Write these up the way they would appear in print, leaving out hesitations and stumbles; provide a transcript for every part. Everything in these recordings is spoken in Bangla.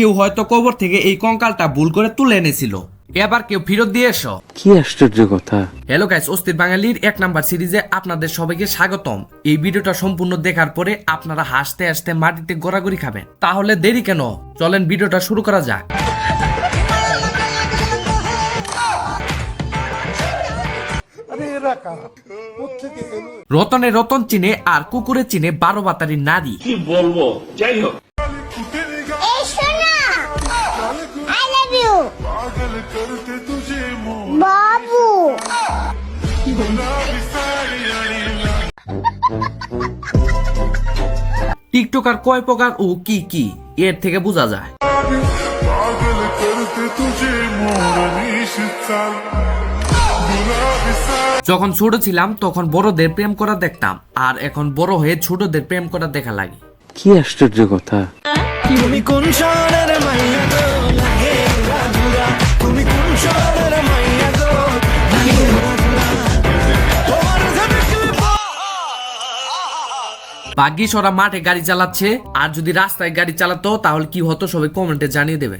কেউ হয়তো কবর থেকে এই কঙ্কালটা ভুল করে তুলে এনেছিল, এবার কেউ ফেরত দিয়ে এসো। কি আশ্চর্য কথা। হ্যালো গাইস, অস্থির বাঙালির 1 নাম্বার সিরিজে আপনাদের সবাইকে স্বাগতম। এই ভিডিওটা সম্পূর্ণ দেখার পরে আপনারা হাসতে হাসতে মাটিতে গড়াগড়ি খাবেন। তাহলে দেরি কেন, চলেন ভিডিওটা শুরু করা যাক। রতনে রতন চিনে আর কুকুরে চিনে 12 বাতারির নারী। কি বলবো, যাই হোক। বাবু টিকটকার কয় প্রকার ও কি কি এর থেকে বোঝা যায়। যখন ছোট ছিলাম তখন বড়দের প্রেম করা দেখতাম, আর এখন বড় হয়ে ছোটদের প্রেম করা দেখা লাগে। কি আশ্চর্য কথা। তুমি কোন শহরের মাইয়া গো, লাগে উড়াধুরা। তুমি কোন শহরের মাইয়া গো, লাগে উড়াধুরা। তোমার ভাগ্যিস ওরা মাঠে গাড়ি চালাচ্ছে, আর যদি রাস্তায় গাড়ি চালাতো তাহলে কি হতো সবাই কমেন্টে জানিয়ে দেবে।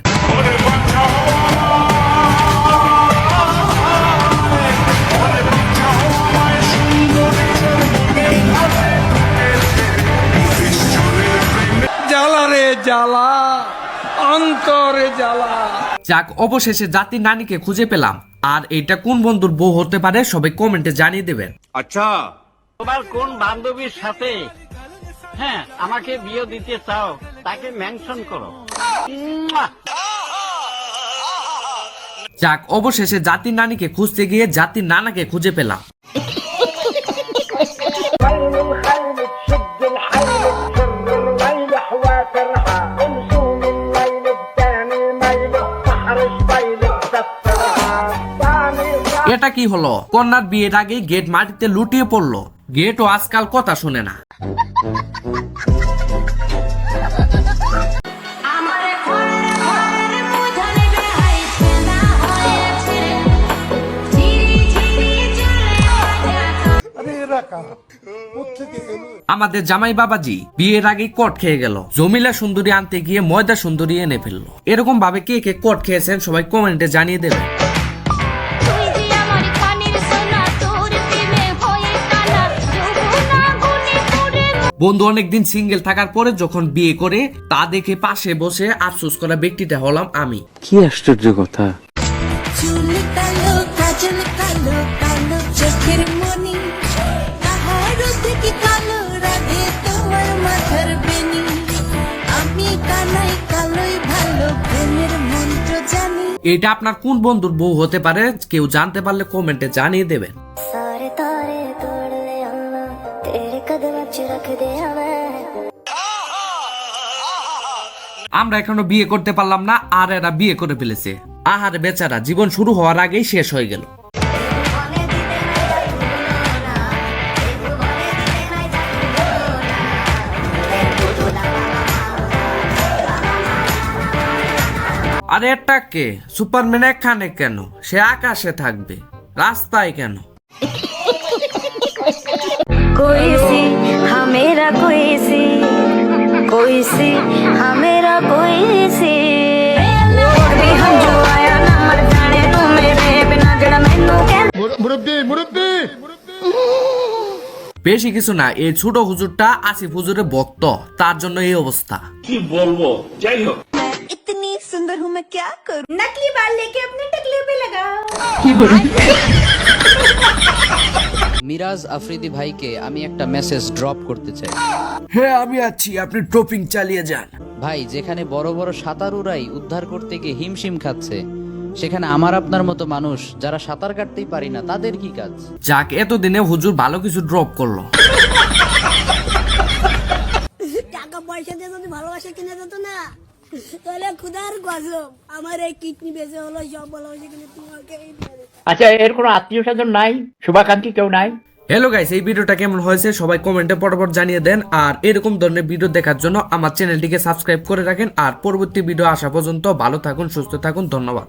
জ্বালা রে জ্বালা, অন্তরে জ্বালা। যাক, অবশেষে জাতির নানীকে খুঁজে পেলাম, আর এটা কোন বন্ধুর বউ হতে পারে সবাই কমেন্টে জানিয়ে দেবেন। আচ্ছা, তোমার কোন বান্ধবীর সাথে আমাকে বিয়ে দিতে চাও তাকে মেনশন করো। যাক, অবশেষে জাতির নানীকে খুঁজতে গিয়ে জাতির নানাকে খুঁজে পেলাম। এটা কি হলো? কন্যার বিয়ের আগে গেট মাটিতে লুটিয়ে পড়লো। গেটও আজকাল কথা শোনে না। আমাদের জামাই বাবাজি বিয়ের আগে কট খেয়ে গেল। জমিলা সুন্দরী আনতে গিয়ে ময়দা সুন্দরী এনে ফেললো। এরকম ভাবে কে কে কট খেয়েছেন সবাই কমেন্টে জানিয়ে দেবেন। বন্ধু অনেকদিন সিঙ্গেল থাকার পরে যখন বিয়ে করে তা দেখে পাশে বসে আফসোস করা ব্যক্তিটা হলাম আমি। কি আশ্চর্য কথা। এটা আপনার কোন বন্ধুর বউ হতে পারে কেউ জানতে পারলে কমেন্টে জানিয়ে দেবেন। আমরা এখনো বিয়ে করতে পারলাম না, আর এরা বিয়ে করে ফেলেছে। আহারে বেচারা, জীবন শুরু হওয়ার আগেই শেষ হয়ে গেল। আরে এটা কে? সুপারম্যান এখানে কেন? সে আকাশে থাকবে, রাস্তায় কেন? বেশি কিছু না, এই ছোট হুজুরটা আসিফ হুজুরের ভক্ত, তার জন্য এই অবস্থা। কি বলবো, যাই হোক। इतनी सुंदर हूँ मैं क्या करूँ? नकली बाल लेके अपने टकले पे लगाओ। মিরাজ আফ্রিদি ভাইকে আমি একটা মেসেজ ড্রপ করতে চাই। হ্যাঁ আমি আছি, আপনি ট্রপিং চালিয়ে যান। ভাই, যেখানে বড় বড় সাঁতারুরাই উদ্ধার করতে গিয়ে হিমশিম খাচ্ছে, সেখানে আমার আপনার মতো মানুষ যারা সাঁতার কাটতেই পারি না তাদের কি কাজ? যাক, এতদিনে হুজুর ভালো কিছু ড্রপ করলো। টাকা পয়সা দিয়ে যদি ভালোবাসা কিনে যেত না, তাহলে খুদার গজব আমার এই কিডনি বেঁচে হলো, সব ভালোবাসা কিনে তোমাকে। আচ্ছা, এর কোনো আত্মীয় স্বজন নাই, শুভাকাঙ্ক্ষী কেউ নাই? হ্যালো গাইস, এই ভিডিওটা কেমন হয়েছে সবাই কমেন্টে পরপর জানিয়ে দেন। আর এরকম ধরনের ভিডিও দেখার জন্য আমার চ্যানেলটিকে সাবস্ক্রাইব করে রাখেন। আর পরবর্তী ভিডিও আসা পর্যন্ত ভালো থাকুন, সুস্থ থাকুন, ধন্যবাদ।